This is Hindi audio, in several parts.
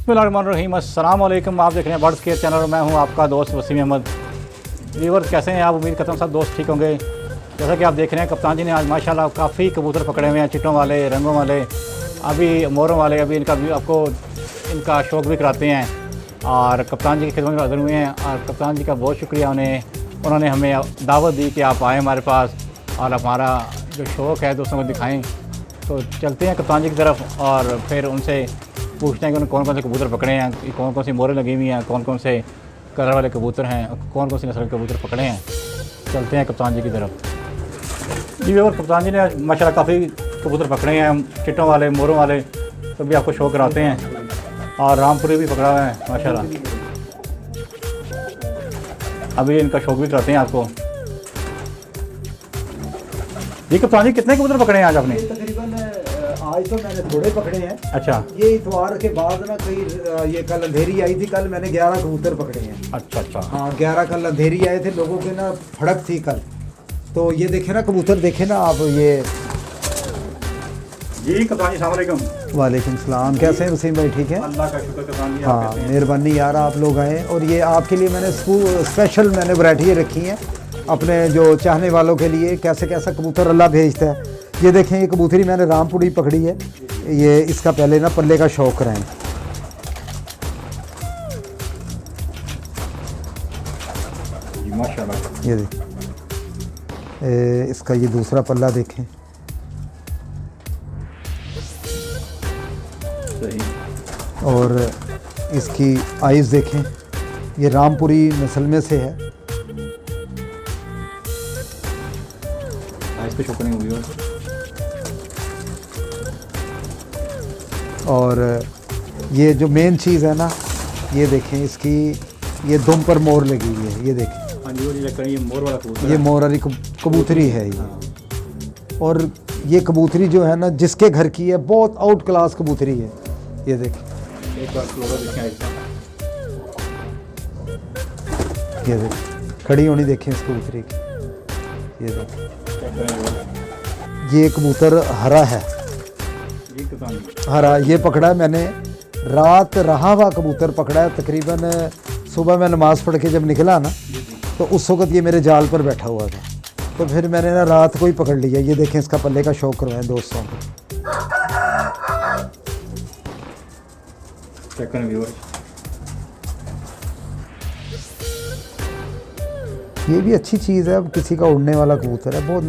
बिस्मिल्लाहिर्रहमानिर्रहीम, अस्सलाम वालेकुम। आप देख रहे हैं बर्ड्स केयर चैनल और मैं हूं आपका दोस्त वसीम अहमद। व्यूअर्स कैसे हैं आप? उम्मीद करता हूं सब दोस्त ठीक होंगे। जैसा कि आप देख रहे हैं कप्तान जी ने आज माशाल्लाह काफ़ी कबूतर पकड़े हुए हैं, चिट्टों वाले, रंगों वाले, अभी मोरों वाले। अभी इनका भी आपको इनका शौक भी कराते हैं और कप्तान जी की खिदमत में हाज़िर हुए हैं। और कप्तान जी का बहुत शुक्रिया उन्होंने हमें दावत दी कि आप आएँ हमारे पास और हमारा जो शौक़ है दोस्तों को दिखाएँ। तो चलते हैं कप्तान जी की तरफ और फिर उनसे पूछते हैं कि उन्होंने कौन कौन से कबूतर पकड़े हैं, कौन कौन सी मोरें लगी हुई हैं, कौन कौन से कलर वाले कबूतर हैं, कौन कौन सी नस्ल के कबूतर पकड़े हैं। चलते हैं कप्तान जी की तरफ। जी और कप्तान जी ने माशाल्लाह काफ़ी कबूतर पकड़े हैं, चिट्टों वाले, मोरों वाले, तो भी आपको शौक कराते हैं। और रामपुरी भी पकड़ा हुआ है माशाल्लाह, अभी इनका शौक भी कराते हैं आपको। जी कप्तान जी कितने कबूतर पकड़े हैं आज आपने? तकरीबन आज तो मैंने थोड़े पकड़े हैं। अच्छा, ये इतवार के बाद ना कई ये कल अंधेरी आई थी, कल मैंने 11 कबूतर पकड़े हैं। अच्छा अच्छा, हाँ 11 कल अंधेरी आए थे, लोगों के ना फड़क थी कल। तो ये देखे ना कबूतर, देखे ना आप ये। जी कप्तान जी अस्सलाम वालेकुम। वालेकुम सलाम, कैसे हैं वसीम भाई? ठीक है, अल्लाह का शुक्र कप्तान जी। हाँ मेहरबानी यार, आप लोग आए। और ये आपके लिए मैंने स्पेशल वैरायटी रखी हैं अपने जो चाहने वालों के लिए। कैसे कैसा कबूतर अल्लाह भेजता है। ये देखें, ये कबूतरी मैंने रामपुरी पकड़ी है। ये इसका पहले ना पल्ले का शौक कराएं। माशाल्लाह, ये देखें, इसका ये दूसरा पल्ला देखें। सही। और इसकी आइज़ देखें, ये रामपुरी नस्ल में से है। आइज़ पे शौक नहीं हुई। और ये जो मेन चीज़ है ना, ये देखें, इसकी ये दुम पर मोर लगी हुई है। ये देखें, हाँ जी, ये मोर वाला कबूतर, ये मोर वाली कबूतरी है ये। और ये कबूतरी जो है ना, जिसके घर की है, बहुत आउट क्लास कबूतरी है। ये देखें, एक बार क्लोजर देखें आइज़ का। ये देखें, खड़ी होनी देखें इस कबूतरी की। ये देखें, ये कबूतर हरा है, हरा। ये पकड़ा है मैंने रात, रहा हुआ कबूतर पकड़ा है। तकरीबन सुबह मैं नमाज़ पढ़ के जब निकला ना, तो उस वक़्त ये मेरे जाल पर बैठा हुआ था। तो फिर मैंने ना रात को ही पकड़ लिया। ये देखें, इसका पल्ले का शौक करवाएं दोस्तों को। चेक करें व्यूअर्स, ये भी अच्छी चीज़ है। अब किसी का उड़ने वाला कबूतर है, बहुत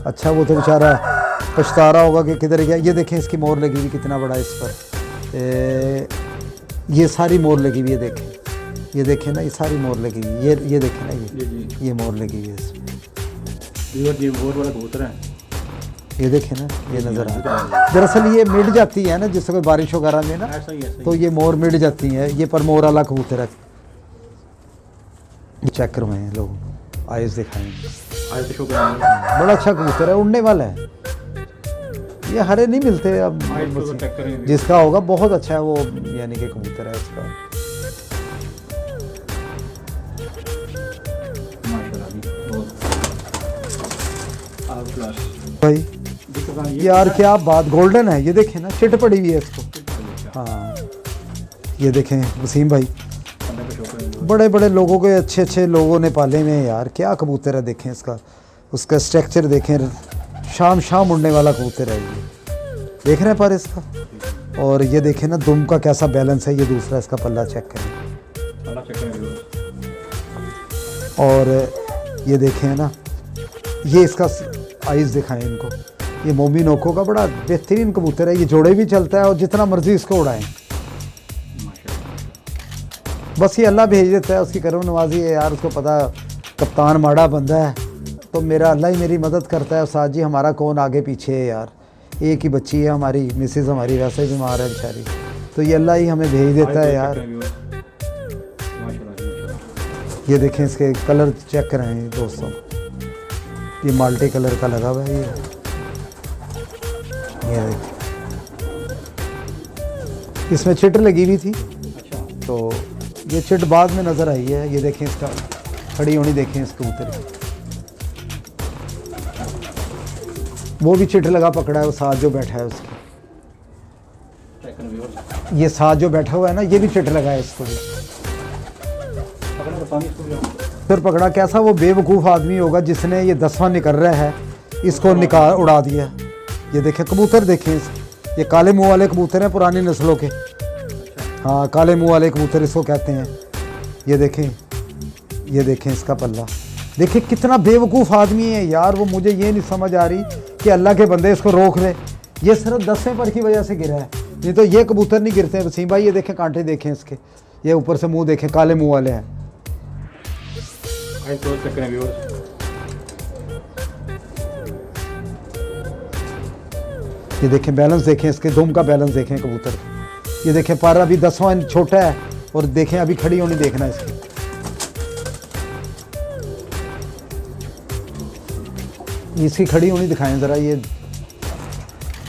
अच्छा। वो तो बेचारा पछता रहा होगा कि किधर गया। ये देखें, इसकी मोर लगी हुई कितना बड़ा इस पर। ये सारी मोर लगी हुई है, देखें। ये देखें ना, ये सारी मोर लगी हुई। ये देखें ना, ये मोर लगी हुई है इसमें। ये मोर वाला कबूतर है। ये देखें ना, ये नज़र आ रहा है। दरअसल ये मिट जाती है ना, जिससे कोई बारिश वगैरह में ना, तो ये मोर मिट जाती है। ये पर मोर वाला कबूतर है। चेक करवाएं लोगों को, आइज़ दिखाएंगे। बड़ा अच्छा कबूतर है, उड़ने वाला है। ये हरे नहीं मिलते अब, जिसका होगा बहुत अच्छा है वो, यानी कि कबूतर है इसका। भाई यार क्या बात, गोल्डन है। ये देखें ना, चिट पड़ी हुई है इसको। हाँ ये देखें वसीम भाई, बड़े बड़े लोगों के, अच्छे अच्छे लोगों ने पाले में यार। क्या कबूतर है, देखें इसका, उसका स्ट्रक्चर देखें, शाम उड़ने वाला कबूतर है ये, देख रहे हैं पर इसका। और ये देखें ना, दुम का कैसा बैलेंस है। ये दूसरा इसका पल्ला चेक करें। और ये देखें ना, ये इसका आइज़ दिखाएं इनको। ये मोमी नोको का बड़ा बेहतरीन कबूतर है। ये जोड़े भी चलता है और जितना मर्जी इसको उड़ाएं। बस ये अल्लाह भेज देता है, उसकी करो नवाजी है यार। उसको पता कप्तान माड़ा बंदा है, तो मेरा अल्लाह ही मेरी मदद करता है। उस्ताद जी हमारा कौन आगे पीछे है यार। एक ही बच्ची है हमारी, मिसेस हमारी वैसे ही बीमार है बेचारी, तो ये अल्लाह ही हमें भेज देता है यार। ये देखें, इसके कलर चेक कराएं दोस्तों। ये माल्टे कलर का लगा हुआ है ये देखें। इसमें चिट लगी हुई थी, तो ये चिट बाद में नज़र आई है। ये देखें, इसका खड़ी होनी देखें इस कबूतर की। वो भी चिट लगा पकड़ा है, वो साथ जो बैठा है उसके। ये साथ जो बैठा हुआ है ना, ये भी चिट लगा है इसको भी। पकड़े तो पानी इसको भी। फिर पकड़ा कैसा वो बेवकूफ़ आदमी होगा जिसने ये 10वां निकल रहा है इसको निकाल उड़ा दिया। ये देखें कबूतर, देखें ये काले मुंह वाले कबूतर हैं पुरानी नस्लों के। हाँ, काले मुंह वाले कबूतर इसको कहते हैं। ये देखें इसका पल्ला। देखिए कितना बेवकूफ़ आदमी है यार वो। मुझे ये नहीं समझ आ रही कि अल्लाह के बंदे इसको रोक ले। ये सिर्फ 10वें पर की वजह से गिरा है, नहीं तो ये कबूतर नहीं गिरते हैं वसीम भाई। ये देखें कांटे देखें इसके, ये ऊपर से मुंह देखें, काले मुंह वाले हैं। ये देखें बैलेंस देखें इसके, दुम का बैलेंस देखें कबूतर। ये देखें पर अभी 10वां छोटा है और देखें अभी खड़ी होनी देखना इसकी। इसकी खड़ी होनी दिखाएं ज़रा। ये चेक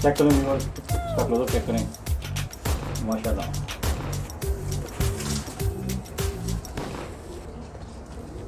करें व्यूअर्स, इसका क्लोजअप चेक करें। माशाल्लाह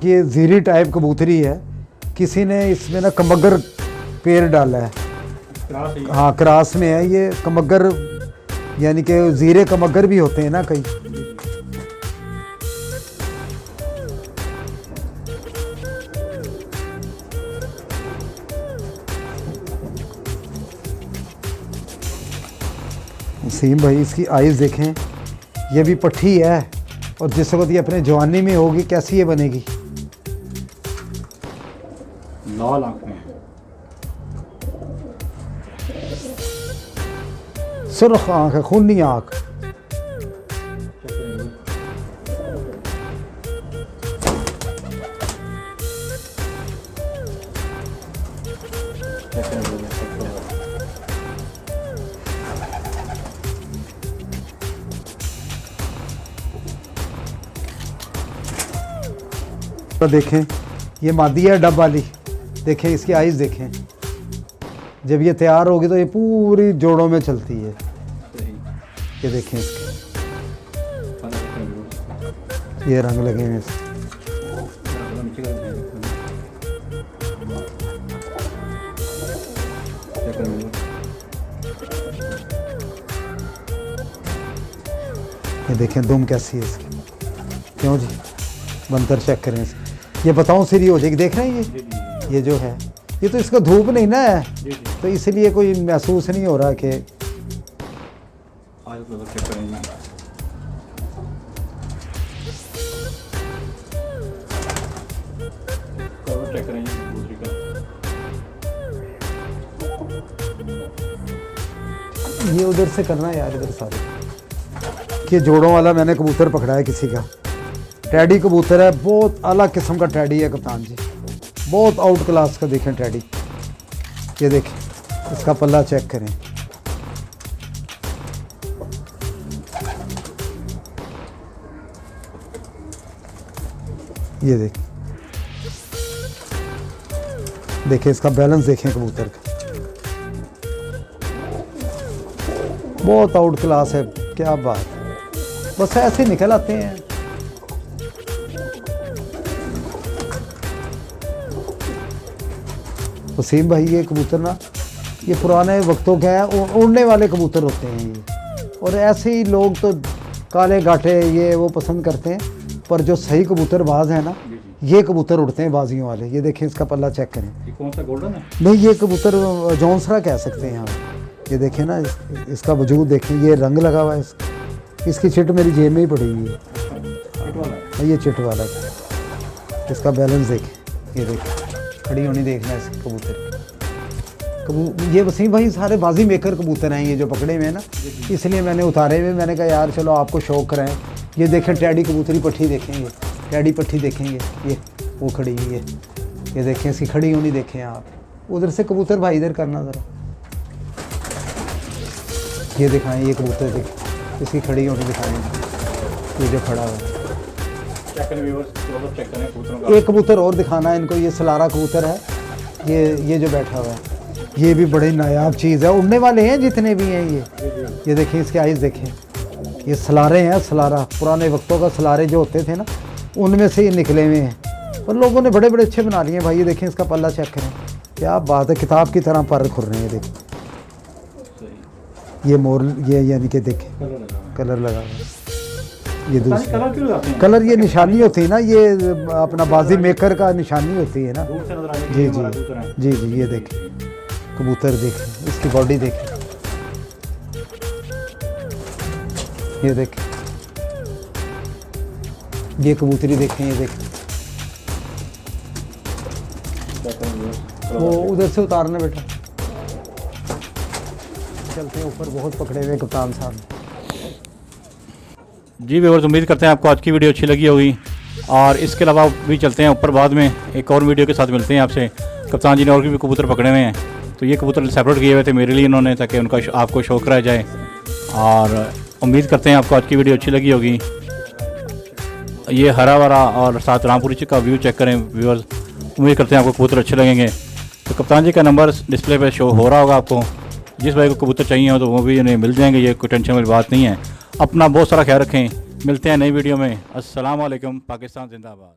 ये ज़ीरी टाइप कबूतरी है। किसी ने इसमें ना कमगर पेड़ डाला है। हाँ, क्रास में है ये कमगर, यानी कि ज़ीरे कमगर भी होते हैं ना कई। वसीम भाई इसकी आइज़ देखें, ये भी पट्टी है और जिस वक्त ये अपने जवानी में होगी कैसी ये बनेगी। लाल आंखें, सुर्ख आँख है, खूनी आँख। तो देखें ये मादी है डब वाली। देखें इसकी आइज़ देखें, जब ये तैयार होगी तो ये पूरी जोड़ों में चलती है। ये देखें इसके, ये रंग लगे हैं इसके। ये देखें दुम कैसी है इसकी। क्यों जी, बंतर चेक करें इसकी। ये बताऊं सिरी हो जाएगी, देख रहे हैं ये जो है, ये तो इसका धूप नहीं ना है, तो इसलिए कोई महसूस नहीं हो रहा कि ये उधर से करना यार, इधर सारे। ये जोड़ों वाला मैंने कबूतर पकड़ा है किसी का, टैडी कबूतर है, बहुत आला किस्म का टैडी है कप्तान जी, बहुत आउट क्लास का। देखें टैडी, ये देखें इसका पल्ला चेक करें। ये देखें इसका बैलेंस देखें कबूतर का, बहुत आउट क्लास है। क्या बात है, बस ऐसे निकल आते हैं। वसीम भाई ये कबूतर ना, ये पुराने वक्तों के हैं, उड़ने वाले कबूतर होते हैं ये, और ऐसे ही लोग तो काले गाठे ये वो पसंद करते हैं, पर जो सही कबूतर बाज है ना, ये कबूतर उड़ते हैं बाजियों वाले। ये देखें इसका पल्ला चेक करें। ये कौन सा गोल्डन है? नहीं, ये कबूतर जौनसरा कह सकते हैं यहाँ। ये देखें ना इसका वजूद देखें, ये रंग लगा हुआ है इसकी चिट मेरी जेब में ही पड़ी हुई है। ये चिट वाला है, इसका बैलेंस देखें। ये देखें खड़ी होनी देखना है इस कबूतर। ये वसीम भाई सारे बाजी मेकर कबूतर हैं ये जो पकड़े हुए हैं ना, इसलिए मैंने उतारे हुए। मैंने कहा यार चलो आपको शौक कराएं। ये देखें टैडी कबूतरी पट्टी देखेंगे, टैडी पट्टी देखेंगे, ये वो खड़ी हुई है। ये देखें इसकी खड़ी होनी देखें आप। उधर से कबूतर भाई इधर करना ज़रा, ये दिखाएं। ये कबूतर देखें, इसकी खड़ी होनी दिखाएं। ये जो खड़ा हुआ है, एक कबूतर और दिखाना है इनको। ये सलारा कबूतर है, ये जो बैठा हुआ है, ये भी बड़ी नायाब चीज़ है। उड़ने वाले हैं जितने भी हैं ये देखें इसके आइज़ देखें। ये सलारे हैं, सलारा पुराने वक्तों का सलारे जो होते थे ना, उनमें से ये निकले हुए हैं, और लोगों ने बड़े बड़े अच्छे बना लिए हैं भाई। ये देखें इसका पल्ला चेक करें, क्या बात है, किताब की तरह पर खुर रहे हैं। देखें ये मोर, ये यानी कि देखें कलर लगा हुआ है। ये दूसरा कलर क्यों लगाते हैं? कलर, ये निशानी होती है ना, ये अपना बाजी मेकर का निशानी होती है ना। दूर से नजर आ रही है जी ये जी हमारा कबूतर है। जी जी, ये देखें कबूतर, देखें इसकी बॉडी, देखें ये देखें, ये कबूतरी देखें, ये देखें, वो उधर से उतारना बेटा। चलते हैं ऊपर, बहुत पकड़े हुए कप्तान साहब। जी व्यूअर्स, उम्मीद करते हैं आपको आज की वीडियो अच्छी लगी होगी, और इसके अलावा भी चलते हैं ऊपर, बाद में एक और वीडियो के साथ मिलते हैं आपसे। कप्तान जी ने और भी कबूतर पकड़े हुए हैं, तो ये कबूतर सेपरेट किए हुए थे मेरे लिए इन्होंने, ताकि उनका आपको शौक रह जाए। और उम्मीद करते हैं आपको आज की वीडियो अच्छी लगी होगी। ये हरा भरा और साथ रामपुरी का व्यू चेक करें व्यूअर्स, उम्मीद करते हैं आपको कबूतर अच्छे लगेंगे। तो कप्तान जी का नंबर डिस्प्ले पे शो हो रहा होगा आपको, जिस भाई को कबूतर चाहिए हो तो वो भी उन्हें मिल जाएंगे, ये कोई टेंशन वाली बात नहीं है। अपना बहुत सारा ख्याल रखें, मिलते हैं नई वीडियो में। अस्सलाम वालेकुम, पाकिस्तान जिंदाबाद।